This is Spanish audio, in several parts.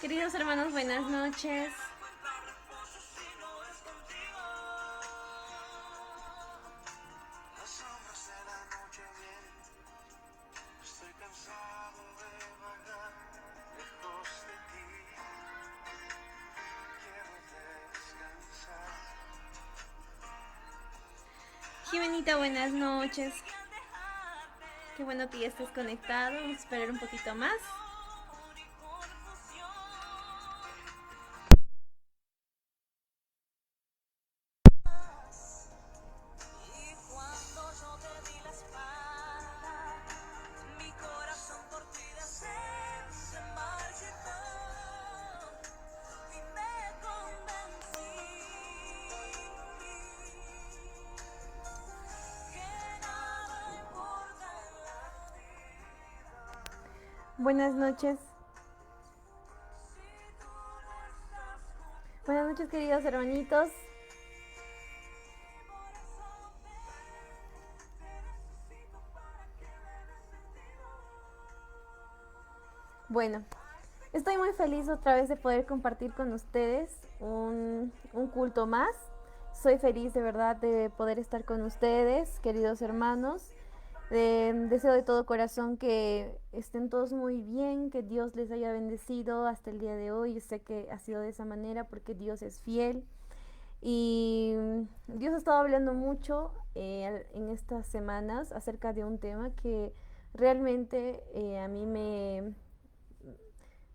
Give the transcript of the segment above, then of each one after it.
Queridos hermanos, buenas noches. Jimenita, buenas noches. Qué bueno que ya estés conectado. Vamos a esperar un poquito más. Buenas noches. Buenas noches, queridos hermanitos. Bueno, estoy muy feliz otra vez de poder compartir con ustedes un culto más. Soy feliz de verdad de poder estar con ustedes, queridos hermanos. Deseo de todo corazón que estén todos muy bien, que Dios les haya bendecido hasta el día de hoy. Yo sé que ha sido de esa manera porque Dios es fiel. Y Dios ha estado hablando mucho en estas semanas acerca de un tema que realmente a mí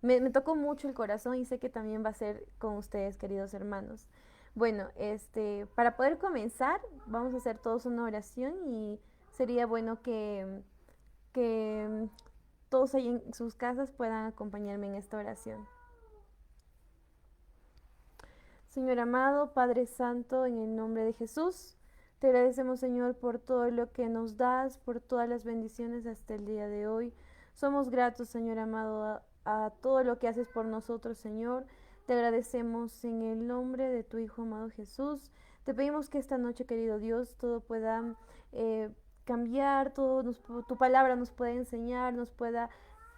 me tocó mucho el corazón y sé que también va a ser con ustedes, queridos hermanos. Bueno, para poder comenzar, vamos a hacer todos una oración y sería bueno que todos ahí en sus casas puedan acompañarme en esta oración. Señor amado, Padre Santo, en el nombre de Jesús, te agradecemos, Señor, por todo lo que nos das, por todas las bendiciones hasta el día de hoy. Somos gratos, Señor amado, a todo lo que haces por nosotros, Señor. Te agradecemos en el nombre de tu Hijo amado Jesús. Te pedimos que esta noche, querido Dios, todo pueda cambiar, tu palabra nos pueda enseñar, nos pueda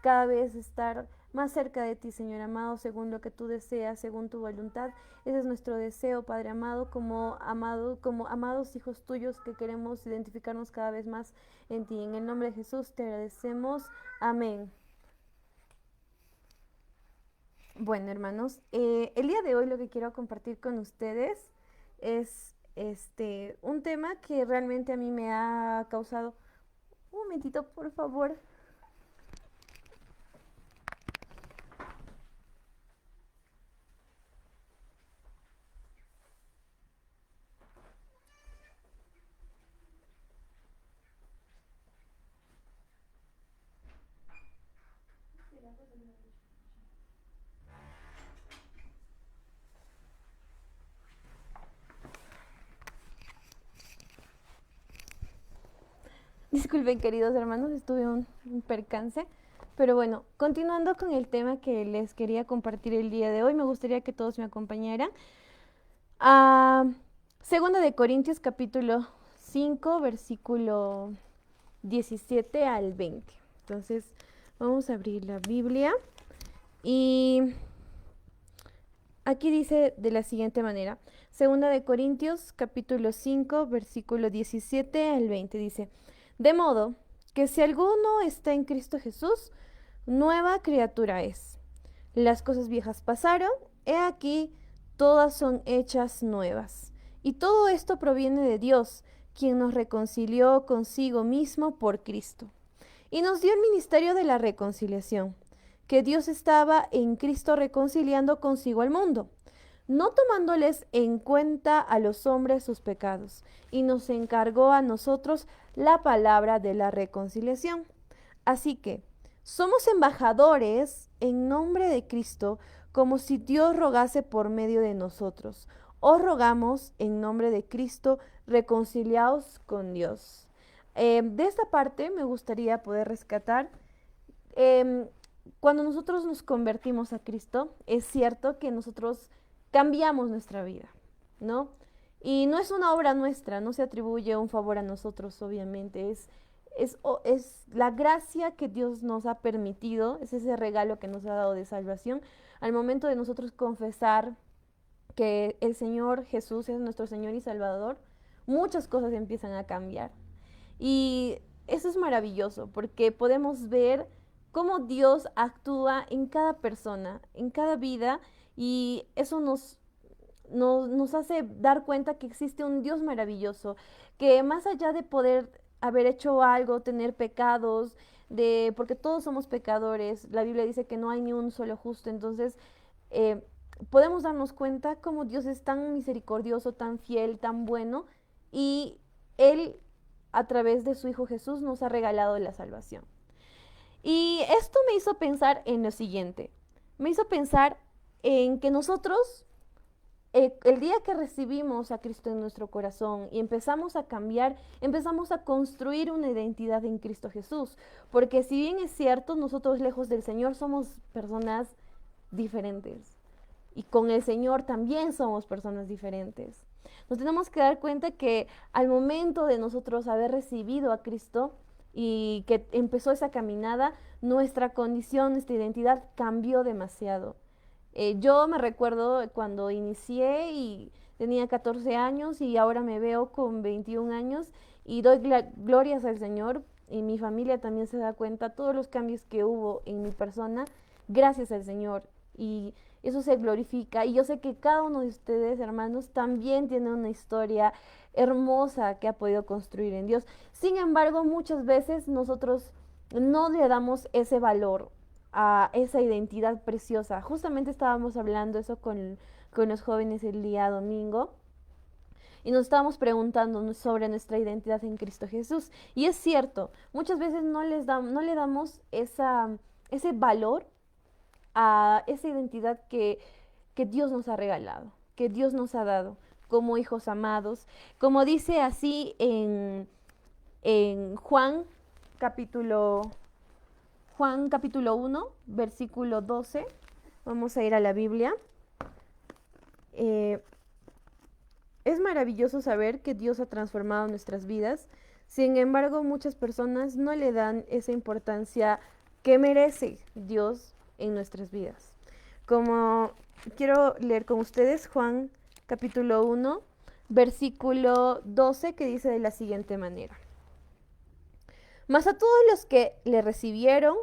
cada vez estar más cerca de ti, Señor amado, según lo que tú deseas, según tu voluntad. Ese es nuestro deseo, Padre amado, como amados hijos tuyos que queremos identificarnos cada vez más en ti. En el nombre de Jesús te agradecemos. Amén. Bueno, hermanos, el día de hoy lo que quiero compartir con ustedes es un tema que realmente a mí me ha causado... Un momentito, por favor. Disculpen, queridos hermanos, estuve un percance. Pero bueno, continuando con el tema que les quería compartir el día de hoy, me gustaría que todos me acompañaran a Segunda de Corintios capítulo 5, versículo 17 al 20. Entonces, vamos a abrir la Biblia y aquí dice de la siguiente manera. Segunda de Corintios capítulo 5, versículo 17 al 20 dice: de modo que si alguno está en Cristo Jesús, nueva criatura es. Las cosas viejas pasaron, he aquí, todas son hechas nuevas. Y todo esto proviene de Dios, quien nos reconcilió consigo mismo por Cristo. Y nos dio el ministerio de la reconciliación, que Dios estaba en Cristo reconciliando consigo al mundo, no tomándoles en cuenta a los hombres sus pecados, y nos encargó a nosotros la palabra de la reconciliación. Así que somos embajadores en nombre de Cristo, como si Dios rogase por medio de nosotros. Os rogamos en nombre de Cristo, reconciliaos con Dios. De esta parte me gustaría poder rescatar, em, cuando nosotros nos convertimos a Cristo, es cierto que nosotros cambiamos nuestra vida, ¿no? Y no es una obra nuestra, no se atribuye un favor a nosotros, obviamente, es la gracia que Dios nos ha permitido, es ese regalo que nos ha dado de salvación. Al momento de nosotros confesar que el Señor Jesús es nuestro Señor y Salvador, muchas cosas empiezan a cambiar. Y eso es maravilloso porque podemos ver cómo Dios actúa en cada persona, en cada vida, y eso nos hace dar cuenta que existe un Dios maravilloso, que más allá de poder haber hecho algo, tener pecados, porque todos somos pecadores, la Biblia dice que no hay ni un solo justo, entonces eh, podemos darnos cuenta cómo Dios es tan misericordioso, tan fiel, tan bueno, y Él a través de su Hijo Jesús nos ha regalado la salvación. Y esto me hizo pensar en lo siguiente, me hizo pensar en que nosotros, el día que recibimos a Cristo en nuestro corazón y empezamos a cambiar, empezamos a construir una identidad en Cristo Jesús, porque si bien es cierto, nosotros lejos del Señor somos personas diferentes. Y con el Señor también somos personas diferentes. Nos tenemos que dar cuenta que al momento de nosotros haber recibido a Cristo y que empezó esa caminada, nuestra condición, nuestra identidad cambió demasiado. Yo me recuerdo cuando inicié y tenía 14 años y ahora me veo con 21 años y doy glorias al Señor, y mi familia también se da cuenta todos los cambios que hubo en mi persona gracias al Señor, y eso se glorifica, y yo sé que cada uno de ustedes, hermanos, también tiene una historia hermosa que ha podido construir en Dios. Sin embargo, muchas veces nosotros no le damos ese valor a esa identidad preciosa. Justamente estábamos hablando eso con los jóvenes el día domingo y nos estábamos preguntando sobre nuestra identidad en Cristo Jesús. Y es cierto, muchas veces no le damos ese valor a esa identidad que Dios nos ha regalado, que Dios nos ha dado como hijos amados. Como dice así en Juan capítulo 1, versículo 12. Vamos a ir a la Biblia. Es maravilloso saber que Dios ha transformado nuestras vidas. Sin embargo, muchas personas no le dan esa importancia que merece Dios en nuestras vidas. Como quiero leer con ustedes Juan capítulo 1, versículo 12, que dice de la siguiente manera: Mas a todos los que le recibieron,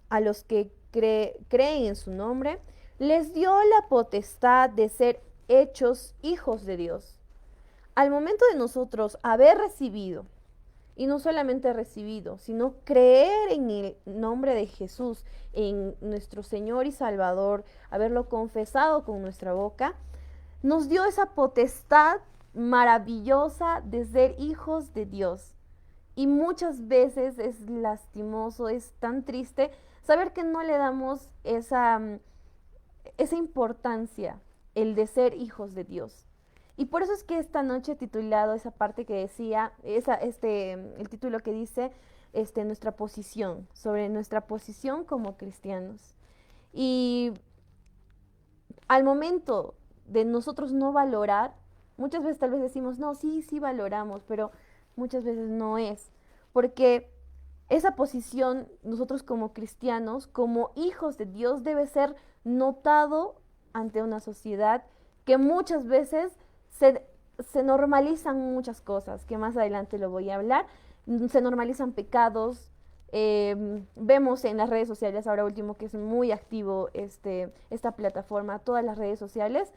a los que creen en su nombre, les dio la potestad de ser hechos hijos de Dios. Al momento de nosotros haber recibido, y no solamente recibido, sino creer en el nombre de Jesús, en nuestro Señor y Salvador, haberlo confesado con nuestra boca, nos dio esa potestad maravillosa de ser hijos de Dios. Y muchas veces es lastimoso, es tan triste saber que no le damos esa importancia, el de ser hijos de Dios. Y por eso es que esta noche he titulado esa parte que decía, el título que dice nuestra posición, sobre nuestra posición como cristianos. Y al momento de nosotros no valorar, muchas veces tal vez decimos, no, sí, sí valoramos, pero muchas veces no es. Porque esa posición, nosotros como cristianos, como hijos de Dios, debe ser notado ante una sociedad que muchas veces se normalizan muchas cosas, que más adelante lo voy a hablar. Se normalizan pecados. Vemos en las redes sociales, ahora último que es muy activo esta plataforma, todas las redes sociales,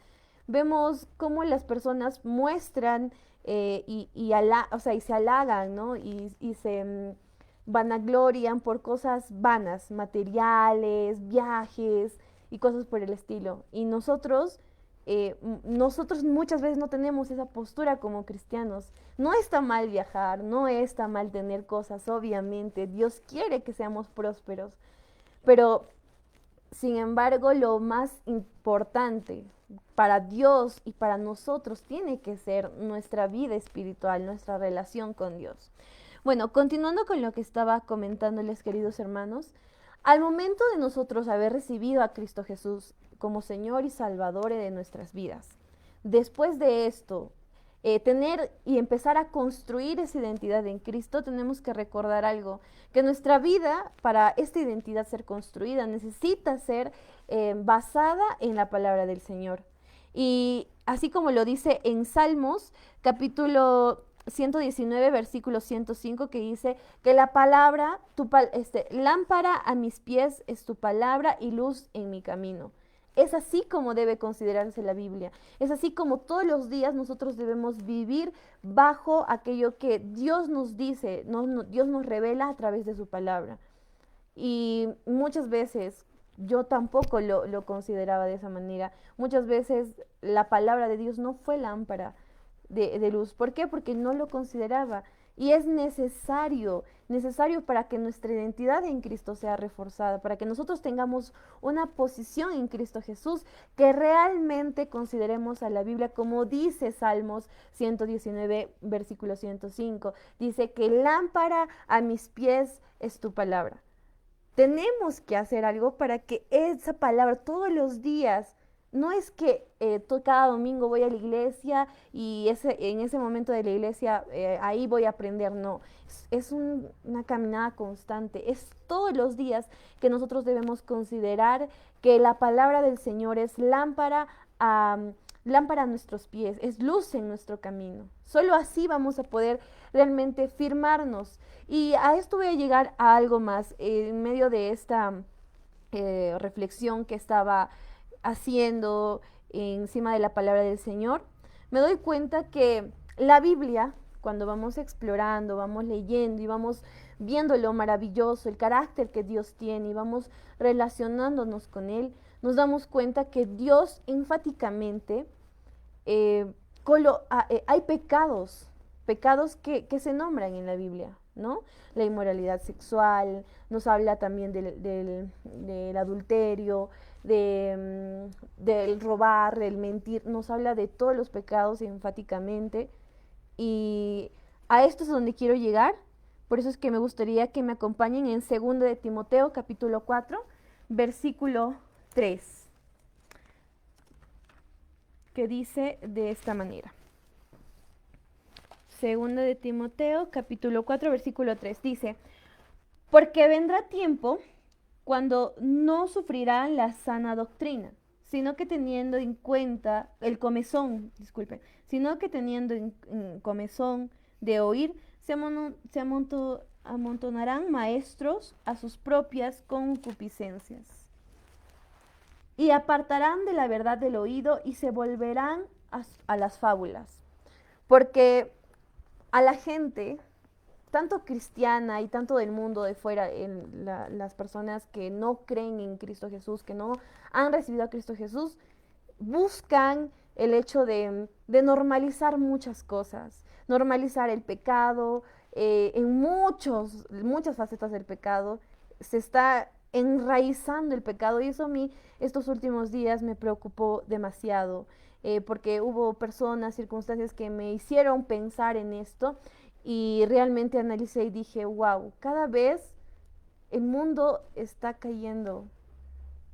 vemos cómo las personas muestran o sea, y se halagan, ¿no? Y se vanaglorian por cosas vanas, materiales, viajes y cosas por el estilo. Y nosotros muchas veces no tenemos esa postura como cristianos. No está mal viajar, no está mal tener cosas, obviamente. Dios quiere que seamos prósperos, pero sin embargo, lo más importante para Dios y para nosotros tiene que ser nuestra vida espiritual, nuestra relación con Dios. Bueno, continuando con lo que estaba comentándoles, queridos hermanos, al momento de nosotros haber recibido a Cristo Jesús como Señor y Salvador de nuestras vidas, después de esto, tener y empezar a construir esa identidad en Cristo, tenemos que recordar algo, que nuestra vida, para esta identidad ser construida, necesita ser basada en la palabra del Señor. Y así como lo dice en Salmos, capítulo 119, versículo 105, que dice que la palabra, lámpara a mis pies es tu palabra y luz en mi camino. Es así como debe considerarse la Biblia. Es así como todos los días nosotros debemos vivir bajo aquello que Dios nos dice, Dios nos revela a través de su palabra. Y muchas veces yo tampoco lo consideraba de esa manera. Muchas veces la palabra de Dios no fue lámpara de luz. ¿Por qué? Porque no lo consideraba. Y es necesario para que nuestra identidad en Cristo sea reforzada, para que nosotros tengamos una posición en Cristo Jesús, que realmente consideremos a la Biblia como dice Salmos 119, versículo 105. Dice que lámpara a mis pies es tu palabra. Tenemos que hacer algo para que esa palabra todos los días, no es que cada domingo voy a la iglesia y en ese momento de la iglesia ahí voy a aprender, no, una caminada constante, es todos los días que nosotros debemos considerar que la palabra del Señor es lámpara a nuestros pies, es luz en nuestro camino. Solo así vamos a poder realmente firmarnos. Y a esto voy a llegar a algo más en medio de esta reflexión que estaba haciendo encima de la palabra del Señor. Me doy cuenta que la Biblia, cuando vamos explorando, vamos leyendo y vamos viendo lo maravilloso, el carácter que Dios tiene y vamos relacionándonos con Él, nos damos cuenta que Dios enfáticamente hay pecados que se nombran en la Biblia, ¿no? La inmoralidad sexual, nos habla también del adulterio, del robar, del mentir, nos habla de todos los pecados enfáticamente. Y a esto es donde quiero llegar, por eso es que me gustaría que me acompañen en 2 de Timoteo, capítulo 4, versículo 3, que dice de esta manera. 2 de Timoteo, capítulo 4, versículo 3, dice: porque vendrá tiempo cuando no sufrirán la sana doctrina, sino que teniendo en cuenta sino que teniendo en comezón de oír, se amontonarán maestros a sus propias concupiscencias, y apartarán de la verdad del oído y se volverán a las fábulas. Porque a la gente, tanto cristiana y tanto del mundo de fuera, las personas que no creen en Cristo Jesús, que no han recibido a Cristo Jesús, buscan el hecho de normalizar muchas cosas, normalizar el pecado, en muchas facetas del pecado, se está enraizando el pecado, y eso a mí estos últimos días me preocupó demasiado, porque hubo personas, circunstancias que me hicieron pensar en esto. Y realmente analicé y dije, wow, cada vez el mundo está cayendo.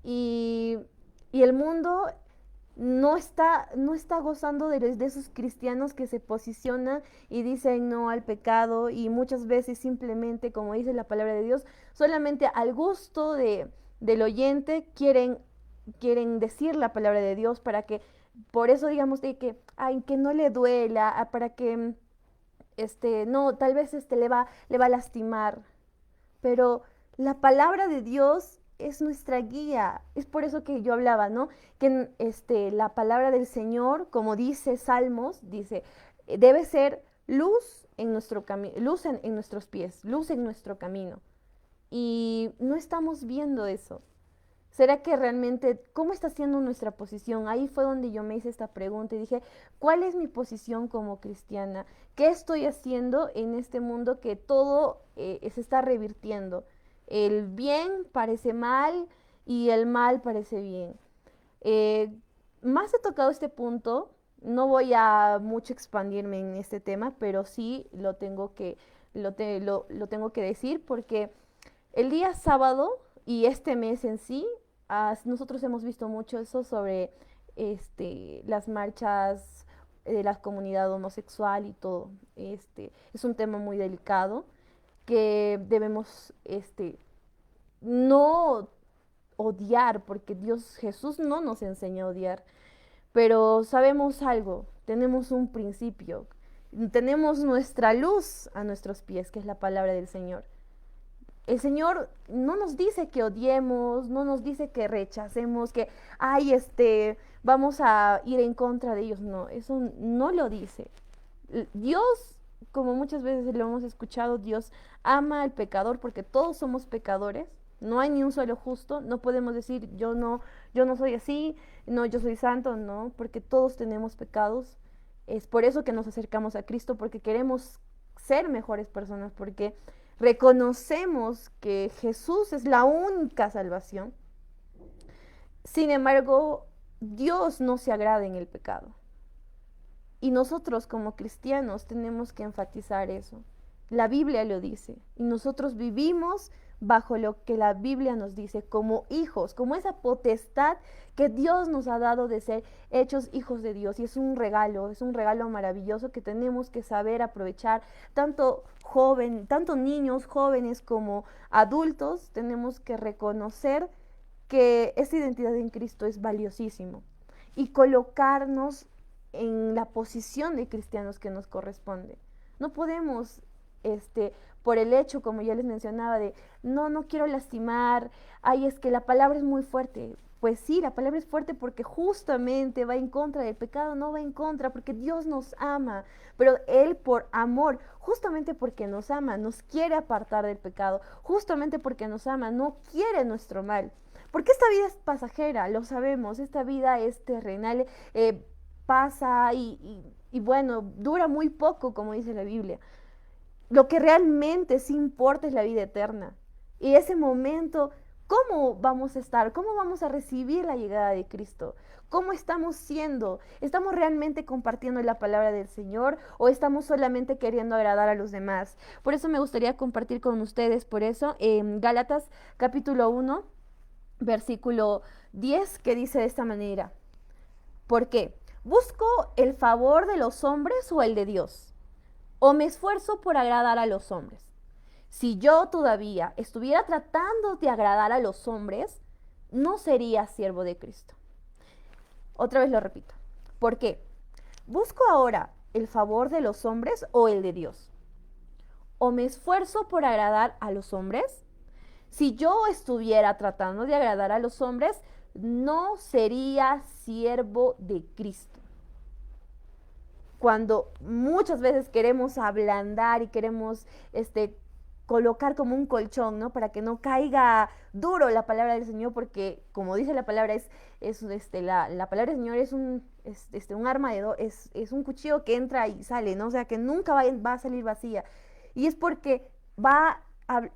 Y el mundo no está gozando de esos cristianos que se posicionan y dicen no al pecado, y muchas veces simplemente, como dice la palabra de Dios, solamente al gusto del oyente quieren decir la palabra de Dios para que, por eso digamos, que no le duela, para que no, tal vez le va a lastimar, pero la palabra de Dios es nuestra guía. Es por eso que yo hablaba, ¿no? Que la palabra del Señor, como dice Salmos, dice, debe ser luz en nuestro camino, luz en nuestros pies, luz en nuestro camino. Y no estamos viendo eso. ¿Será que realmente, cómo está siendo nuestra posición? Ahí fue donde yo me hice esta pregunta y dije, ¿cuál es mi posición como cristiana? ¿Qué estoy haciendo en este mundo que todo se está revirtiendo? El bien parece mal y el mal parece bien. Más he tocado este punto, no voy a mucho expandirme en este tema, pero sí lo tengo que decir, porque el día sábado y este mes en sí, nosotros hemos visto mucho eso sobre las marchas de la comunidad homosexual y todo. Es un tema muy delicado que debemos no odiar, porque Dios Jesús no nos enseña a odiar, pero sabemos algo, tenemos un principio, tenemos nuestra luz a nuestros pies, que es la palabra del Señor. El Señor no nos dice que odiemos, no nos dice que rechacemos, que, ay, vamos a ir en contra de ellos. No, eso no lo dice. Dios, como muchas veces lo hemos escuchado, Dios ama al pecador porque todos somos pecadores. No hay ni un solo justo. No podemos decir yo no soy así, no, yo soy santo, no, porque todos tenemos pecados. Es por eso que nos acercamos a Cristo, porque queremos ser mejores personas, porque reconocemos que Jesús es la única salvación. Sin embargo, Dios no se agrada en el pecado. Y nosotros como cristianos tenemos que enfatizar eso. La Biblia lo dice. Y nosotros vivimos bajo lo que la Biblia nos dice, como hijos, como esa potestad que Dios nos ha dado de ser hechos hijos de Dios. Y es un regalo maravilloso que tenemos que saber aprovechar, tanto niños, jóvenes como adultos. Tenemos que reconocer que esta identidad en Cristo es valiosísimo y colocarnos en la posición de cristianos que nos corresponde. No podemos, por el hecho, como ya les mencionaba, de no quiero lastimar, ay, es que la palabra es muy fuerte. Pues sí, la palabra es fuerte porque justamente va en contra del pecado, no va en contra, porque Dios nos ama, pero Él por amor, justamente porque nos ama, nos quiere apartar del pecado, justamente porque nos ama, no quiere nuestro mal. Porque esta vida es pasajera, lo sabemos, esta vida es terrenal, pasa y bueno, dura muy poco, como dice la Biblia. Lo que realmente sí importa es la vida eterna. Y ese momento, ¿cómo vamos a estar? ¿Cómo vamos a recibir la llegada de Cristo? ¿Cómo estamos siendo? ¿Estamos realmente compartiendo la palabra del Señor o estamos solamente queriendo agradar a los demás? Por eso me gustaría compartir con ustedes, por eso, en Gálatas capítulo 1, versículo 10, que dice de esta manera: ¿por qué? ¿Busco el favor de los hombres o el de Dios? ¿O me esfuerzo por agradar a los hombres? Si yo todavía estuviera tratando de agradar a los hombres, no sería siervo de Cristo. Otra vez lo repito. ¿Por qué? ¿Busco ahora el favor de los hombres o el de Dios? ¿O me esfuerzo por agradar a los hombres? Si yo estuviera tratando de agradar a los hombres, no sería siervo de Cristo. Cuando muchas veces queremos ablandar y queremos colocar como un colchón, ¿no? Para que no caiga duro la palabra del Señor, porque como dice la palabra, la palabra del Señor es un arma es un cuchillo que entra y sale, ¿no? O sea, que nunca va a salir vacía. Y es porque habla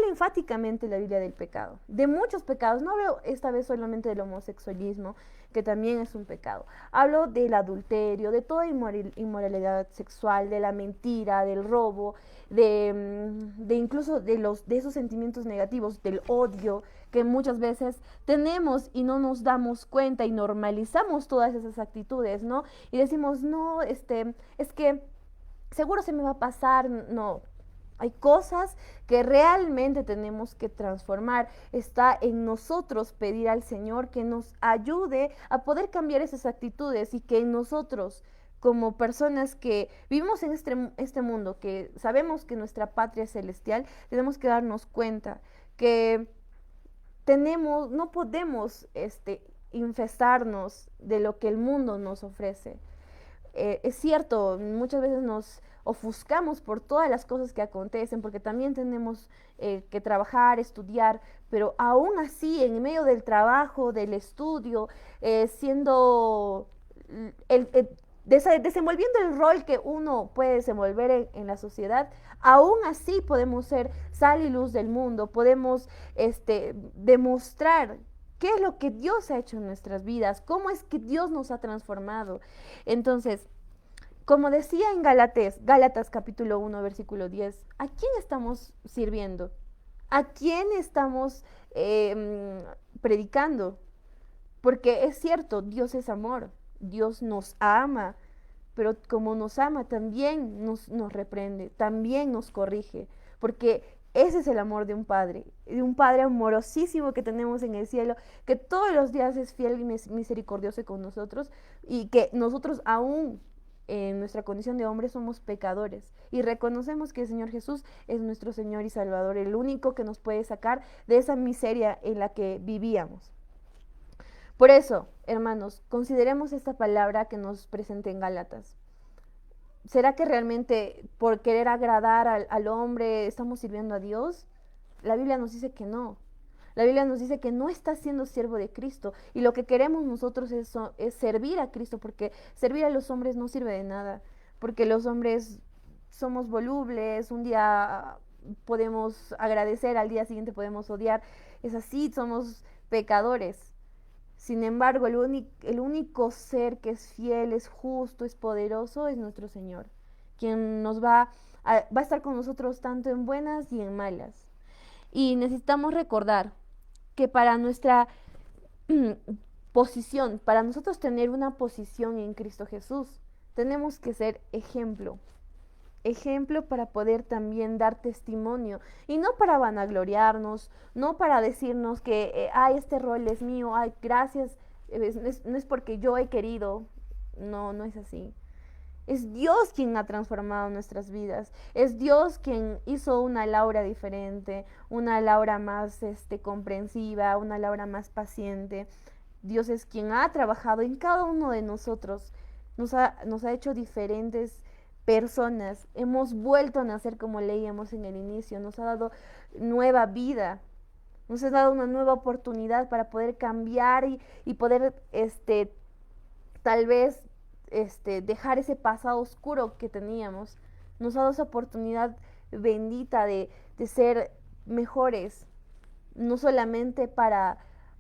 enfáticamente la Biblia del pecado, de muchos pecados. No hablo esta vez solamente del homosexualismo, que también es un pecado. Hablo del adulterio, de toda inmoralidad sexual, de la mentira, del robo, de incluso de esos sentimientos negativos, del odio que muchas veces tenemos y no nos damos cuenta y normalizamos todas esas actitudes, ¿no? Y decimos, no, es que seguro se me va a pasar. No. Hay cosas que realmente tenemos que transformar. Está en nosotros pedir al Señor que nos ayude a poder cambiar esas actitudes y que nosotros, como personas que vivimos en este mundo, que sabemos que nuestra patria es celestial, tenemos que darnos cuenta que no podemos infestarnos de lo que el mundo nos ofrece. Es cierto, muchas veces nos ofuscamos por todas las cosas que acontecen, porque también tenemos que trabajar, estudiar, pero aún así, en medio del trabajo, del estudio, siendo desenvolviendo el rol que uno puede desenvolver en la sociedad, aún así podemos ser sal y luz del mundo, podemos demostrar qué es lo que Dios ha hecho en nuestras vidas, cómo es que Dios nos ha transformado. Entonces, como decía en Gálatas capítulo 1, versículo 10, ¿a quién estamos sirviendo? ¿A quién estamos predicando? Porque es cierto, Dios es amor, Dios nos ama, pero como nos ama, también nos reprende, también nos corrige, porque ese es el amor de un padre amorosísimo que tenemos en el cielo, que todos los días es fiel y misericordioso con nosotros, y que nosotros aún en nuestra condición de hombres somos pecadores y reconocemos que el Señor Jesús es nuestro Señor y Salvador, el único que nos puede sacar de esa miseria en la que vivíamos. Por eso, hermanos, consideremos esta palabra que nos presenta en Gálatas. ¿Será que realmente por querer agradar al hombre estamos sirviendo a Dios? La Biblia nos dice que no. La Biblia nos dice que no estás siendo siervo de Cristo, y lo que queremos nosotros es servir a Cristo, porque servir a los hombres no sirve de nada, porque los hombres somos volubles, un día podemos agradecer, al día siguiente podemos odiar, es así, somos pecadores. Sin embargo, el único ser que es fiel, es justo, es poderoso, es nuestro Señor, quien va a estar con nosotros tanto en buenas y en malas. Y necesitamos recordar que para nuestra posición, para nosotros tener una posición en Cristo Jesús, tenemos que ser ejemplo. Ejemplo para poder también dar testimonio, y no para vanagloriarnos, no para decirnos que este rol es mío, ay, gracias, no es porque yo he querido, no es así. Es Dios quien ha transformado nuestras vidas, es Dios quien hizo una Laura diferente, una Laura más comprensiva, una Laura más paciente. Dios es quien ha trabajado en cada uno de nosotros, nos ha hecho diferentes personas, hemos vuelto a nacer como leíamos en el inicio, nos ha dado nueva vida, nos ha dado una nueva oportunidad para poder cambiar y poder tal vez dejar ese pasado oscuro que teníamos. Nos ha dado esa oportunidad bendita de ser mejores, no solamente para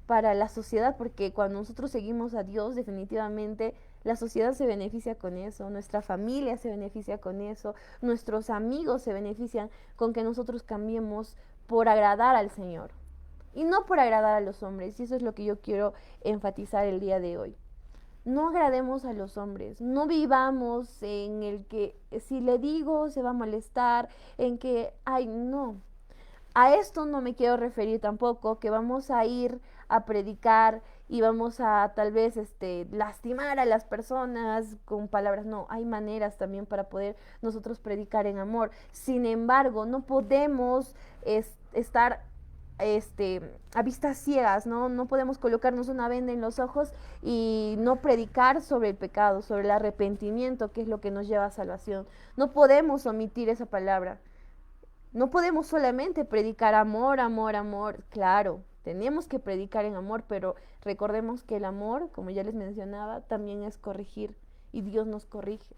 la sociedad, porque cuando nosotros seguimos a Dios, definitivamente la sociedad se beneficia con eso, nuestra familia se beneficia con eso, nuestros amigos se benefician con que nosotros cambiemos por agradar al Señor y no por agradar a los hombres. Y eso es lo que yo quiero enfatizar el día de hoy. No agrademos a los hombres, no vivamos en el que si le digo se va a molestar, en que, ay, no. A esto no me quiero referir tampoco, que vamos a ir a predicar y vamos a tal vez lastimar a las personas con palabras. No, hay maneras también para poder nosotros predicar en amor. Sin embargo, no podemos estar a vistas ciegas, ¿no? No podemos colocarnos una venda en los ojos y no predicar sobre el pecado, sobre el arrepentimiento, que es lo que nos lleva a salvación. No podemos omitir esa palabra. No podemos solamente predicar amor, amor, amor. Claro, tenemos que predicar en amor, pero recordemos que el amor, como ya les mencionaba, también es corregir, y Dios nos corrige.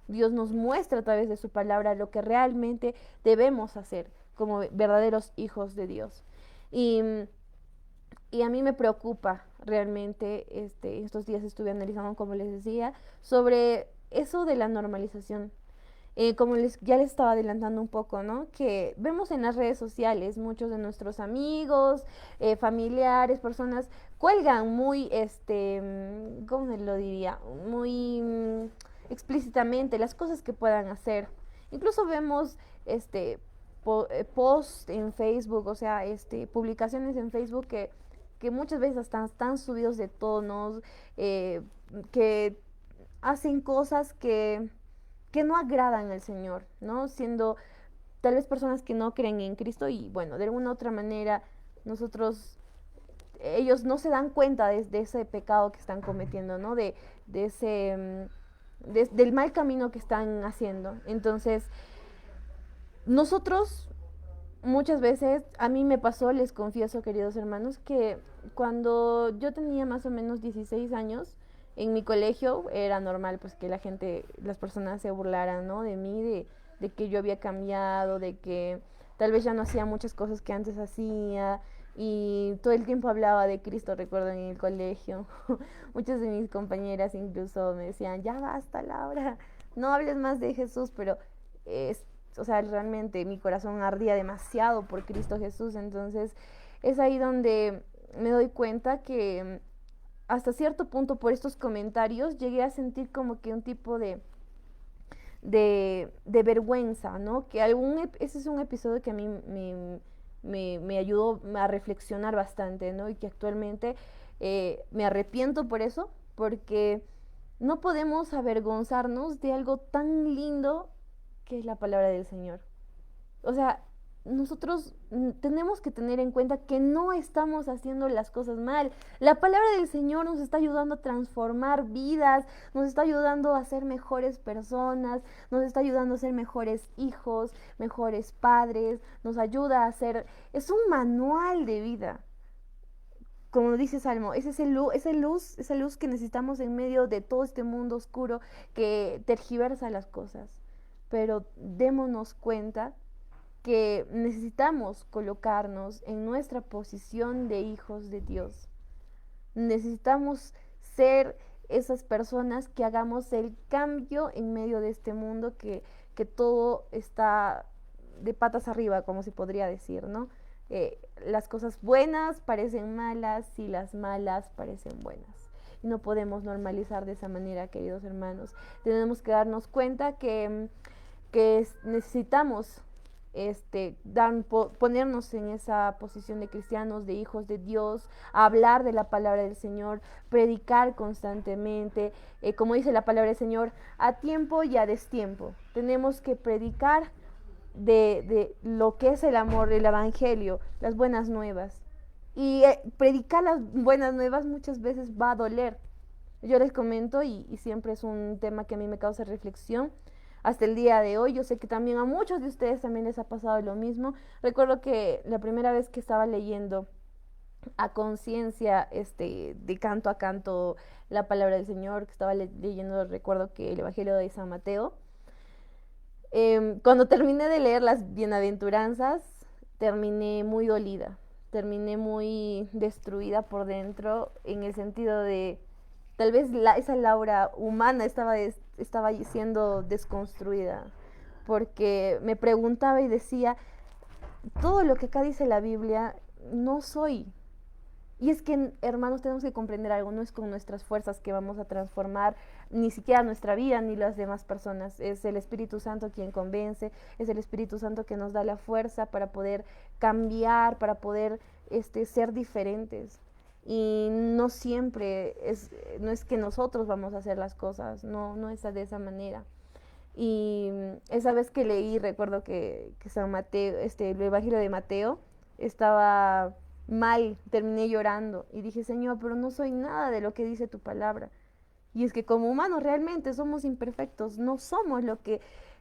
Dios nos muestra a través de su palabra lo que realmente debemos hacer como verdaderos hijos de Dios. Y, y a mí me preocupa realmente, estos días estuve analizando, como les decía, sobre eso de la normalización. Como ya les estaba adelantando un poco, ¿no? Que vemos en las redes sociales, muchos de nuestros amigos, familiares, personas, cuelgan muy, ¿cómo se lo diría? Muy explícitamente las cosas que puedan hacer. Incluso vemos, posts en Facebook, o sea, publicaciones en Facebook que muchas veces están subidos de tonos, que hacen cosas que no agradan al Señor, ¿no? Siendo tal vez personas que no creen en Cristo, y bueno, de alguna u otra manera ellos no se dan cuenta de ese pecado que están cometiendo, ¿no? De ese, del mal camino que están haciendo. Entonces, nosotros muchas veces, a mí me pasó, les confieso, queridos hermanos, que cuando yo tenía más o menos 16 años, en mi colegio era normal pues que las personas se burlaran, ¿no? De mí, de que yo había cambiado, de que tal vez ya no hacía muchas cosas que antes hacía, y todo el tiempo hablaba de Cristo, recuerdo, en el colegio. Muchas de mis compañeras incluso me decían, ya basta, Laura, no hables más de Jesús, pero o sea, realmente mi corazón ardía demasiado por Cristo Jesús. Entonces es ahí donde me doy cuenta que hasta cierto punto, por estos comentarios, llegué a sentir como que un tipo de vergüenza, ¿no? Ese es un episodio que a mí me ayudó a reflexionar bastante, ¿no? Y que actualmente me arrepiento por eso, porque no podemos avergonzarnos de algo tan lindo que es la palabra del Señor. O sea, nosotros tenemos que tener en cuenta que no estamos haciendo las cosas mal. La palabra del Señor nos está ayudando a transformar vidas, nos está ayudando a ser mejores personas, nos está ayudando a ser mejores hijos, mejores padres, nos ayuda a ser... Es un manual de vida. Como dice Salmo, es esa luz que necesitamos en medio de todo este mundo oscuro que tergiversa las cosas. Pero démonos cuenta que necesitamos colocarnos en nuestra posición de hijos de Dios. Necesitamos ser esas personas que hagamos el cambio en medio de este mundo que todo está de patas arriba, como se podría decir, ¿no? Las cosas buenas parecen malas y las malas parecen buenas. Y no podemos normalizar de esa manera, queridos hermanos. Tenemos que darnos cuenta que necesitamos ponernos en esa posición de cristianos, de hijos de Dios, hablar de la palabra del Señor, predicar constantemente, como dice la palabra del Señor, a tiempo y a destiempo. Tenemos que predicar de lo que es el amor, el evangelio, las buenas nuevas. Y predicar las buenas nuevas muchas veces va a doler. Yo les comento y siempre es un tema que a mí me causa reflexión hasta el día de hoy. Yo sé que también a muchos de ustedes también les ha pasado lo mismo. Recuerdo que la primera vez que estaba leyendo a conciencia, de canto a canto, la palabra del Señor, que estaba leyendo, recuerdo que el Evangelio de San Mateo, cuando terminé de leer las bienaventuranzas, terminé muy dolida, terminé muy destruida por dentro, en el sentido de, tal vez esa Laura humana estaba siendo desconstruida, porque me preguntaba y decía, todo lo que acá dice la Biblia, no soy. Y es que, hermanos, tenemos que comprender algo, no es con nuestras fuerzas que vamos a transformar ni siquiera nuestra vida ni las demás personas. Es el Espíritu Santo quien convence, es el Espíritu Santo que nos da la fuerza para poder cambiar, para poder ser diferentes. Y no siempre no es que nosotros vamos a hacer las cosas, no es de esa manera. Y esa vez que leí, recuerdo que San Mateo, el Evangelio de Mateo, estaba mal, terminé llorando y dije, Señor, pero no soy nada de lo que dice tu palabra. Y es que como humanos realmente somos imperfectos, no somos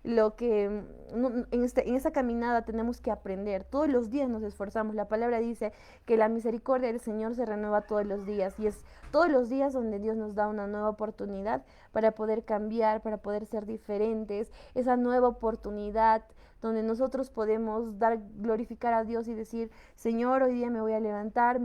en esta caminada tenemos que aprender. Todos los días nos esforzamos. La palabra dice que la misericordia del Señor se renueva todos los días y es todos los días donde Dios nos da una nueva oportunidad para poder cambiar, para poder ser diferentes. Esa nueva oportunidad donde nosotros podemos glorificar a Dios y decir, Señor, hoy día me voy a levantar,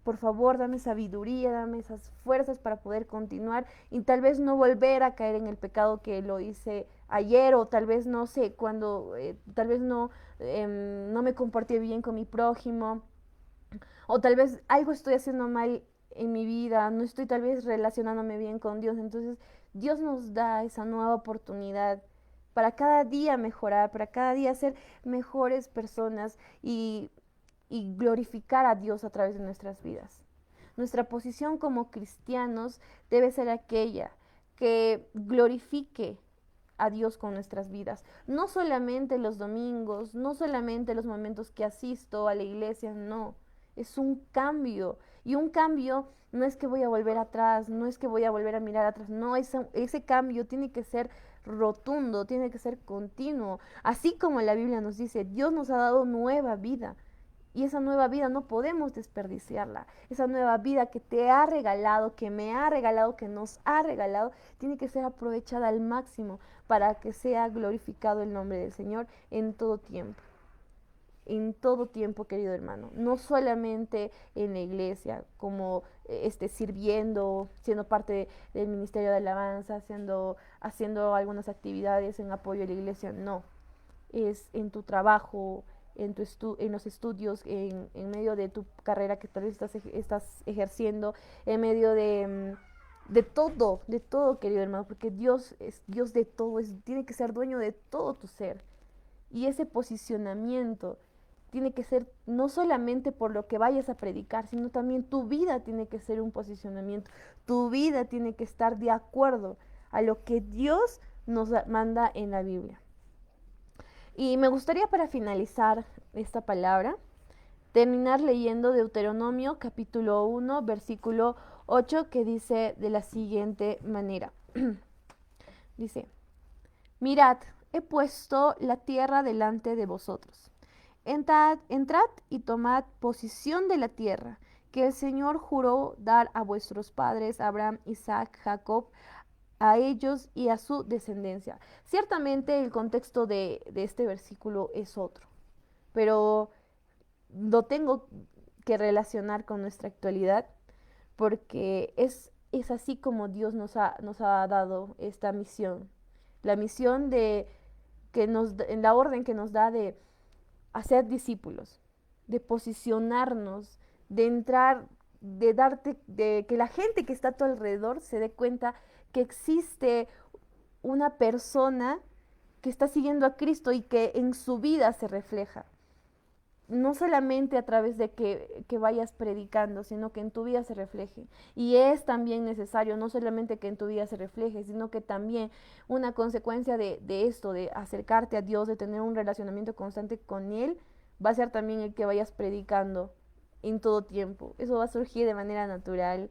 por favor, dame sabiduría, dame esas fuerzas para poder continuar y tal vez no volver a caer en el pecado que lo hice ayer o tal vez no sé, cuando tal vez no me comporté bien con mi prójimo o tal vez algo estoy haciendo mal en mi vida, no estoy tal vez relacionándome bien con Dios. Entonces Dios nos da esa nueva oportunidad para cada día mejorar, para cada día ser mejores personas y glorificar a Dios a través de nuestras vidas. Nuestra posición como cristianos debe ser aquella que glorifique a Dios con nuestras vidas. No solamente los domingos, no solamente los momentos que asisto a la iglesia, no. Es un cambio. Y un cambio no es que voy a volver atrás, no es que voy a volver a mirar atrás, no, ese cambio tiene que ser rotundo, tiene que ser continuo. Así como la Biblia nos dice, Dios nos ha dado nueva vida. Y esa nueva vida no podemos desperdiciarla. Esa nueva vida que te ha regalado, que me ha regalado, que nos ha regalado, tiene que ser aprovechada al máximo para que sea glorificado el nombre del Señor en todo tiempo. En todo tiempo, querido hermano. No solamente en la iglesia, como sirviendo, siendo parte del ministerio de alabanza, haciendo algunas actividades en apoyo a la iglesia. No. Es en tu trabajo, en los estudios, en medio de tu carrera que tal vez estás ejerciendo, en medio de todo, querido hermano, porque Dios es Dios de todo, tiene que ser dueño de todo tu ser. Y ese posicionamiento tiene que ser no solamente por lo que vayas a predicar, sino también tu vida tiene que ser un posicionamiento. Tu vida tiene que estar de acuerdo a lo que Dios nos manda en la Biblia. Y me gustaría para finalizar esta palabra, terminar leyendo Deuteronomio capítulo 1, versículo 8, que dice de la siguiente manera. Dice, mirad, he puesto la tierra delante de vosotros. Entrad y tomad posesión de la tierra que el Señor juró dar a vuestros padres, Abraham, Isaac, Jacob, a ellos y a su descendencia. Ciertamente el contexto de este versículo es otro, pero lo tengo que relacionar con nuestra actualidad porque es así como Dios nos ha dado esta misión. La misión en la orden que nos da de hacer discípulos, de posicionarnos, de entrar, de que la gente que está a tu alrededor se dé cuenta que existe una persona que está siguiendo a Cristo y que en su vida se refleja. No solamente a través de que vayas predicando, sino que en tu vida se refleje. Y es también necesario, no solamente que en tu vida se refleje, sino que también una consecuencia de esto, de acercarte a Dios, de tener un relacionamiento constante con Él, va a ser también el que vayas predicando en todo tiempo. Eso va a surgir de manera natural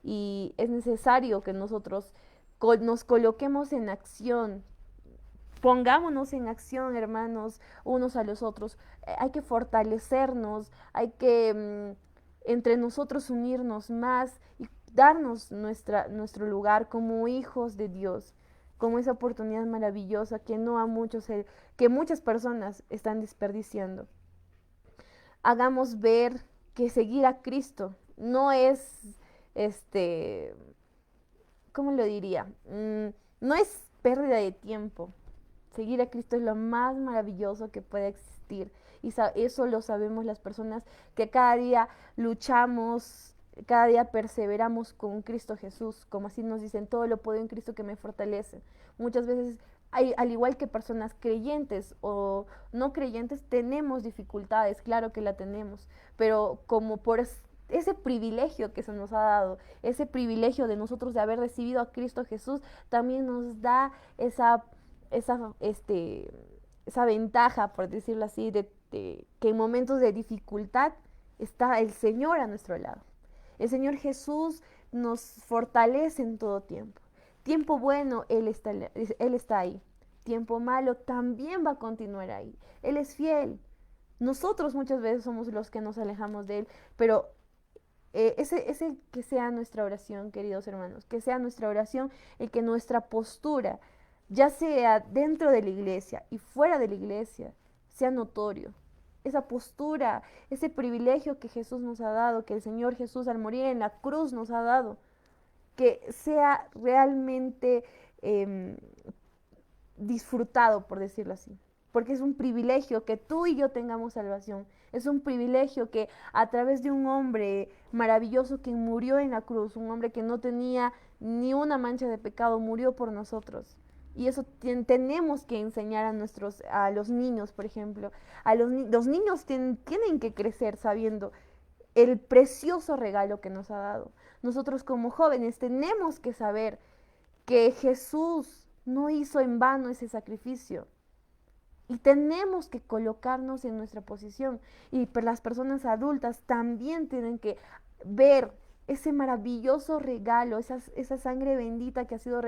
y es necesario que nosotros nos coloquemos en acción. Pongámonos en acción, hermanos, unos a los otros. Hay que fortalecernos, hay que entre nosotros unirnos más y darnos nuestro lugar como hijos de Dios, como esa oportunidad maravillosa que no a muchos, que muchas personas están desperdiciando. Hagamos ver que seguir a Cristo no es, ¿cómo lo diría? No es pérdida de tiempo. Seguir a Cristo es lo más maravilloso que puede existir. Y eso lo sabemos las personas que cada día luchamos, cada día perseveramos con Cristo Jesús. Como así nos dicen, todo lo puedo en Cristo que me fortalece. Muchas veces, al igual que personas creyentes o no creyentes, tenemos dificultades, claro que la tenemos. Pero como por ese privilegio que se nos ha dado, ese privilegio de nosotros de haber recibido a Cristo Jesús, también nos da esa, esa ventaja, por decirlo así, de que en momentos de dificultad está el Señor a nuestro lado. El Señor Jesús nos fortalece en todo tiempo. Tiempo bueno, Él está ahí. Tiempo malo también va a continuar ahí. Él es fiel. Nosotros muchas veces somos los que nos alejamos de Él, pero ese que sea nuestra oración, queridos hermanos, que sea nuestra oración el que nuestra postura, ya sea dentro de la iglesia y fuera de la iglesia, sea notorio. Esa postura, ese privilegio que Jesús nos ha dado, que el Señor Jesús al morir en la cruz nos ha dado, que sea realmente eh, disfrutado, por decirlo así. Porque es un privilegio que tú y yo tengamos salvación. Es un privilegio que a través de un hombre maravilloso que murió en la cruz, un hombre que no tenía ni una mancha de pecado, murió por nosotros. Y eso tenemos que enseñar a los niños, por ejemplo. Los niños tienen que crecer sabiendo el precioso regalo que nos ha dado. Nosotros como jóvenes tenemos que saber que Jesús no hizo en vano ese sacrificio. Y tenemos que colocarnos en nuestra posición. Y las personas adultas también tienen que ver ese maravilloso regalo, esa sangre bendita que ha sido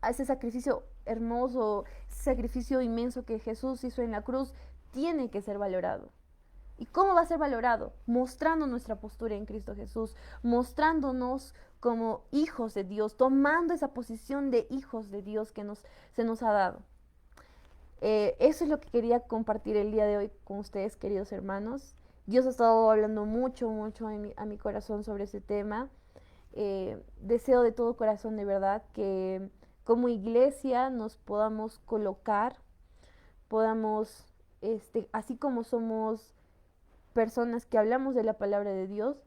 ese sacrificio hermoso, ese sacrificio inmenso que Jesús hizo en la cruz, tiene que ser valorado. ¿Y cómo va a ser valorado? Mostrando nuestra postura en Cristo Jesús, mostrándonos como hijos de Dios, tomando esa posición de hijos de Dios que se nos ha dado. Eso es lo que quería compartir el día de hoy con ustedes, queridos hermanos. Dios ha estado hablando mucho, mucho a mi corazón sobre ese tema. Deseo de todo corazón, de verdad, que como iglesia nos podamos colocar, podamos, así como somos personas que hablamos de la palabra de Dios,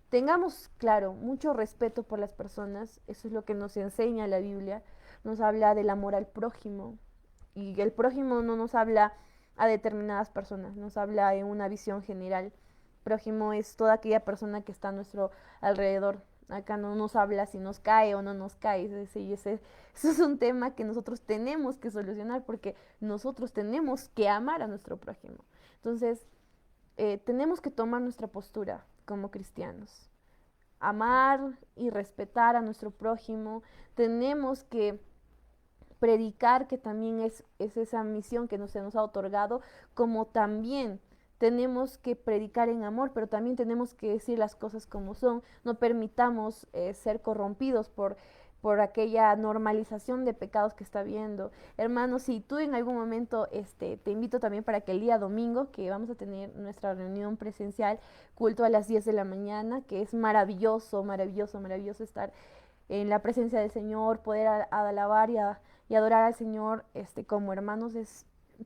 tengamos, claro, mucho respeto por las personas, eso es lo que nos enseña la Biblia, nos habla del amor al prójimo, y el prójimo no nos habla a determinadas personas, nos habla en una visión general. Prójimo es toda aquella persona que está a nuestro alrededor. Acá no nos habla si nos cae o no nos cae. Ese es un tema que nosotros tenemos que solucionar porque nosotros tenemos que amar a nuestro prójimo. Entonces, tenemos que tomar nuestra postura como cristianos. Amar y respetar a nuestro prójimo. Tenemos que predicar, que también es esa misión que se nos ha otorgado, como también tenemos que predicar en amor, pero también tenemos que decir las cosas como son. No permitamos ser corrompidos por aquella normalización de pecados que está viendo. Hermanos, si tú en algún momento, te invito también para que el día domingo, que vamos a tener nuestra reunión presencial, culto a las 10 de la mañana, que es maravilloso, maravilloso, maravilloso estar en la presencia del Señor, poder alabar y adorar al Señor como hermanos. Es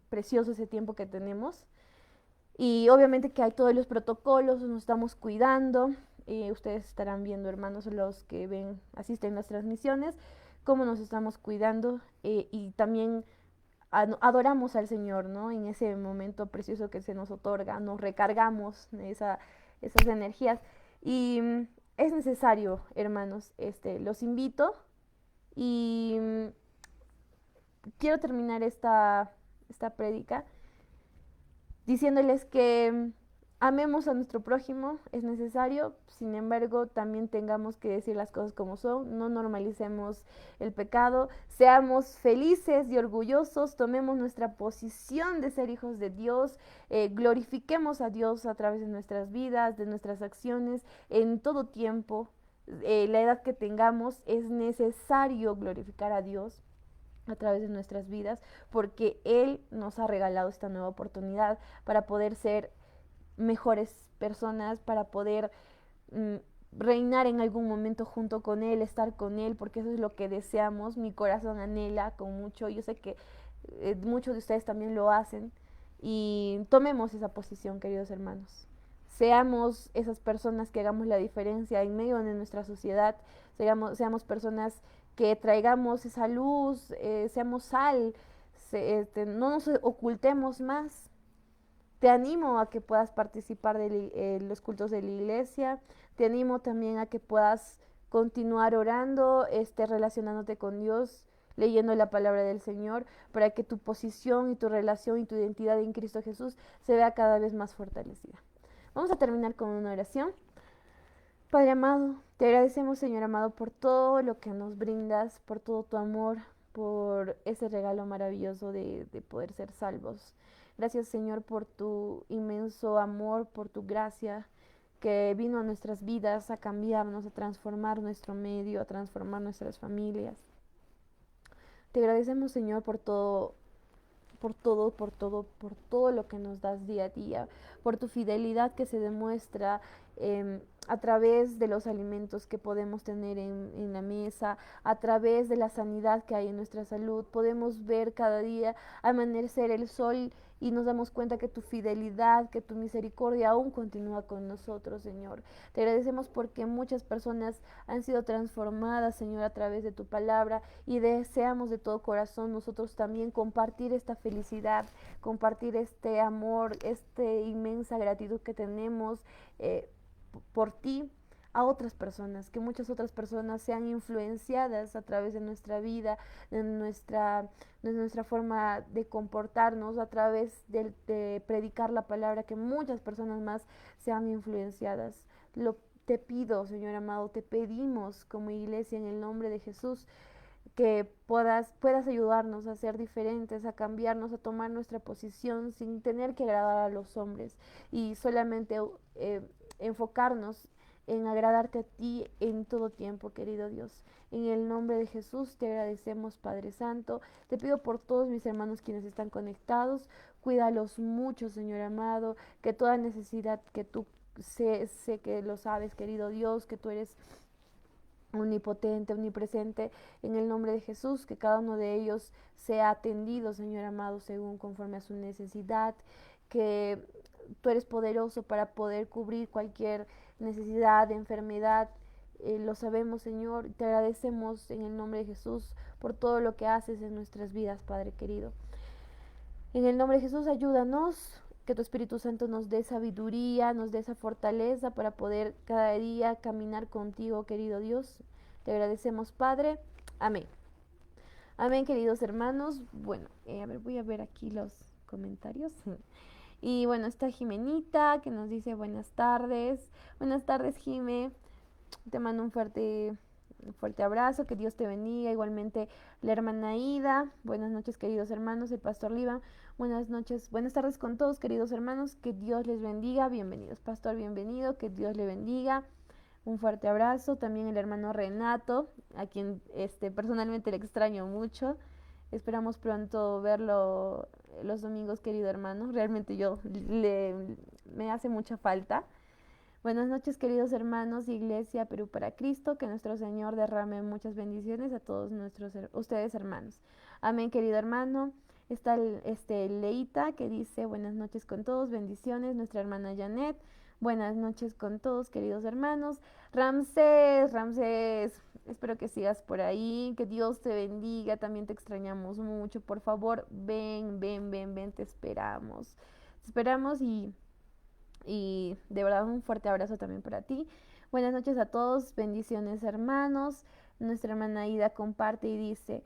precioso ese tiempo que tenemos. Y obviamente que hay todos los protocolos, nos estamos cuidando. Ustedes estarán viendo, hermanos, los que asisten a las transmisiones, cómo nos estamos cuidando, y también adoramos al Señor, ¿no? En ese momento precioso que se nos otorga, nos recargamos esas energías. Y es necesario, hermanos, los invito y quiero terminar esta prédica diciéndoles que amemos a nuestro prójimo, es necesario. Sin embargo, también tengamos que decir las cosas como son, no normalicemos el pecado, seamos felices y orgullosos, tomemos nuestra posición de ser hijos de Dios, glorifiquemos a Dios a través de nuestras vidas, de nuestras acciones, en todo tiempo. La edad que tengamos, es necesario glorificar a Dios a través de nuestras vidas, porque Él nos ha regalado esta nueva oportunidad para poder ser mejores personas, para poder mm, reinar en algún momento junto con Él, estar con Él, porque eso es lo que deseamos. Mi corazón anhela con mucho, yo sé que muchos de ustedes también lo hacen, y tomemos esa posición, queridos hermanos. Seamos esas personas que hagamos la diferencia en medio de nuestra sociedad, seamos personas que traigamos esa luz, seamos sal, no nos ocultemos más. Te animo a que puedas participar de los cultos de la iglesia, te animo también a que puedas continuar orando, relacionándote con Dios, leyendo la palabra del Señor, para que tu posición y tu relación y tu identidad en Cristo Jesús se vea cada vez más fortalecida. Vamos a terminar con una oración. Padre amado, te agradecemos, Señor amado, por todo lo que nos brindas, por todo tu amor, por ese regalo maravilloso de poder ser salvos. Gracias, Señor, por tu inmenso amor, por tu gracia que vino a nuestras vidas a cambiarnos, a transformar nuestro medio, a transformar nuestras familias. Te agradecemos, Señor, por todo lo que nos das día a día, por tu fidelidad que se demuestra a través de los alimentos que podemos tener en la mesa, a través de la sanidad que hay en nuestra salud. Podemos ver cada día amanecer el sol y nos damos cuenta que tu fidelidad, que tu misericordia aún continúa con nosotros, Señor. Te agradecemos porque muchas personas han sido transformadas, Señor, a través de tu palabra, y deseamos de todo corazón nosotros también compartir esta felicidad, compartir este amor, esta inmensa gratitud que tenemos por ti a otras personas, que muchas otras personas sean influenciadas a través de nuestra vida, de nuestra forma de comportarnos, a través de predicar la palabra, que muchas personas más sean influenciadas. Te pido, Señor amado, te pedimos como iglesia en el nombre de Jesús, que puedas ayudarnos a ser diferentes, a cambiarnos, a tomar nuestra posición sin tener que agradar a los hombres, y solamente enfocarnos en agradarte a ti en todo tiempo, querido Dios. En el nombre de Jesús te agradecemos, Padre Santo. Te pido por todos mis hermanos quienes están conectados, cuídalos mucho, Señor amado, que toda necesidad que tú sé que lo sabes, querido Dios, que tú eres omnipotente, omnipresente, en el nombre de Jesús, que cada uno de ellos sea atendido, Señor amado, según conforme a su necesidad, que tú eres poderoso para poder cubrir cualquier necesidad, de enfermedad. Lo sabemos, Señor. Te agradecemos en el nombre de Jesús por todo lo que haces en nuestras vidas, Padre querido. En el nombre de Jesús, ayúdanos, que tu Espíritu Santo nos dé sabiduría, nos dé esa fortaleza para poder cada día caminar contigo, querido Dios. Te agradecemos, Padre. Amén. Amén, queridos hermanos. Bueno, a ver, voy a ver aquí los comentarios. Y bueno, está Jimenita que nos dice buenas tardes. Buenas tardes, Jime. Te mando un fuerte abrazo, que Dios te bendiga. Igualmente la hermana Ida. Buenas noches, queridos hermanos. El pastor Liva. Buenas noches, buenas tardes con todos, queridos hermanos. Que Dios les bendiga. Bienvenidos, pastor, bienvenido. Que Dios le bendiga. Un fuerte abrazo. También el hermano Renato, a quien personalmente le extraño mucho. Esperamos pronto verlo los domingos, querido hermano. Realmente me hace mucha falta. Buenas noches, queridos hermanos, Iglesia Perú para Cristo. Que nuestro Señor derrame muchas bendiciones a todos ustedes, hermanos. Amén, querido hermano. Está Leita, que dice buenas noches con todos, bendiciones. Nuestra hermana Janet, buenas noches con todos, queridos hermanos. Ramsés, espero que sigas por ahí, que Dios te bendiga, también te extrañamos mucho. Por favor, ven, te esperamos. Te esperamos y de verdad un fuerte abrazo también para ti. Buenas noches a todos, bendiciones, hermanos. Nuestra hermana Ida comparte y dice,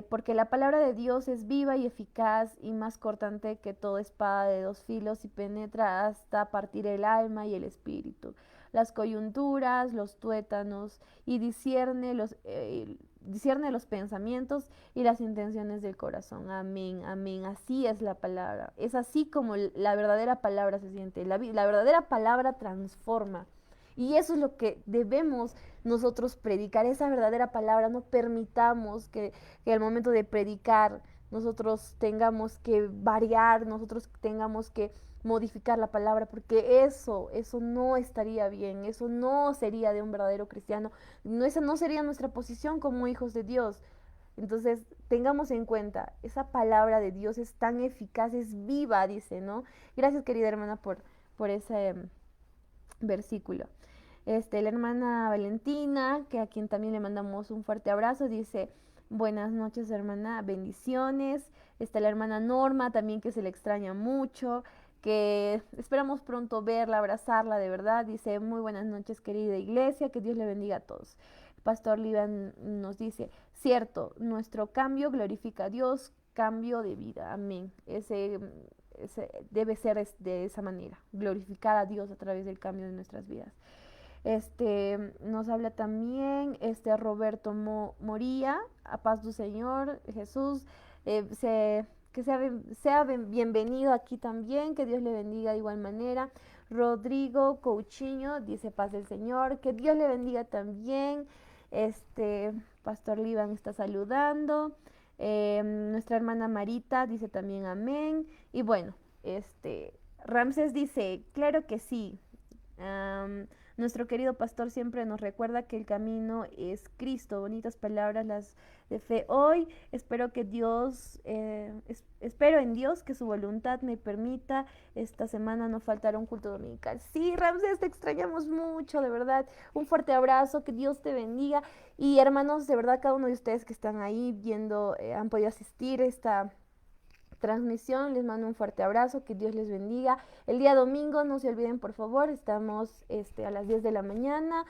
porque la palabra de Dios es viva y eficaz y más cortante que toda espada de dos filos y penetra hasta partir el alma y el espíritu, las coyunturas, los tuétanos, y discierne los pensamientos y las intenciones del corazón. Amén, amén. Así es la palabra. Es así como la verdadera palabra se siente. La verdadera palabra transforma. Y eso es lo que debemos nosotros predicar, esa verdadera palabra. No permitamos que al momento de predicar nosotros tengamos que variar, nosotros tengamos que modificar la palabra, porque eso no estaría bien, eso no sería de un verdadero cristiano, esa no sería nuestra posición como hijos de Dios. Entonces, tengamos en cuenta, esa palabra de Dios es tan eficaz, es viva, dice, ¿no? Gracias, querida hermana, por ese versículo. La hermana Valentina, que a quien también le mandamos un fuerte abrazo, dice, buenas noches, hermana, bendiciones. Está la hermana Norma, también, que se le extraña mucho, que esperamos pronto verla, abrazarla, de verdad. Dice, muy buenas noches, querida iglesia, que Dios le bendiga a todos. El pastor Liban nos dice, cierto, nuestro cambio glorifica a Dios, cambio de vida, amén. Ese debe ser de esa manera, glorificar a Dios a través del cambio de nuestras vidas. Nos habla también Roberto Moría, a paz do Señor Jesús, que sea bienvenido aquí también, que Dios le bendiga de igual manera. Rodrigo Couchiño dice paz del Señor, que Dios le bendiga también. Pastor Liban está saludando. Nuestra hermana Marita dice también amén. Y bueno, Ramsés dice, claro que sí. Nuestro querido pastor siempre nos recuerda que el camino es Cristo. Bonitas palabras las de fe hoy. Espero en Dios que su voluntad me permita esta semana no faltar un culto dominical. Sí, Ramsés, te extrañamos mucho, de verdad. Un fuerte abrazo, que Dios te bendiga. Y hermanos, de verdad, cada uno de ustedes que están ahí viendo, han podido asistir a esta transmisión, les mando un fuerte abrazo, que Dios les bendiga. El día domingo, no se olviden, por favor, estamos a las 10 de la mañana,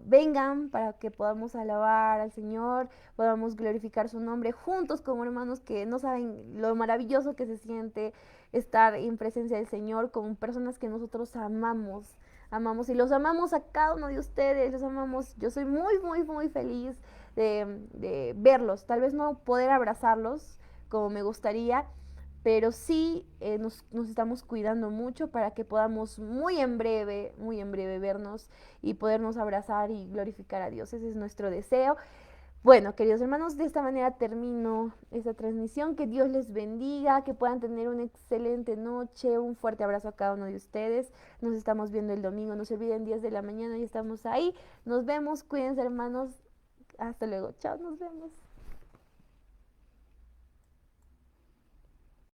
vengan para que podamos alabar al Señor, podamos glorificar su nombre juntos como hermanos, que no saben lo maravilloso que se siente estar en presencia del Señor con personas que nosotros amamos y los amamos a cada uno de ustedes, los amamos. Yo soy muy, muy, muy feliz de verlos, tal vez no poder abrazarlos como me gustaría, pero sí nos estamos cuidando mucho para que podamos muy en breve vernos y podernos abrazar y glorificar a Dios. Ese es nuestro deseo. Bueno, queridos hermanos, de esta manera termino esta transmisión. Que Dios les bendiga, que puedan tener una excelente noche. Un fuerte abrazo a cada uno de ustedes. Nos estamos viendo el domingo. No se olviden, 10 de la mañana, ya estamos ahí. Nos vemos, cuídense, hermanos. Hasta luego. Chao, nos vemos.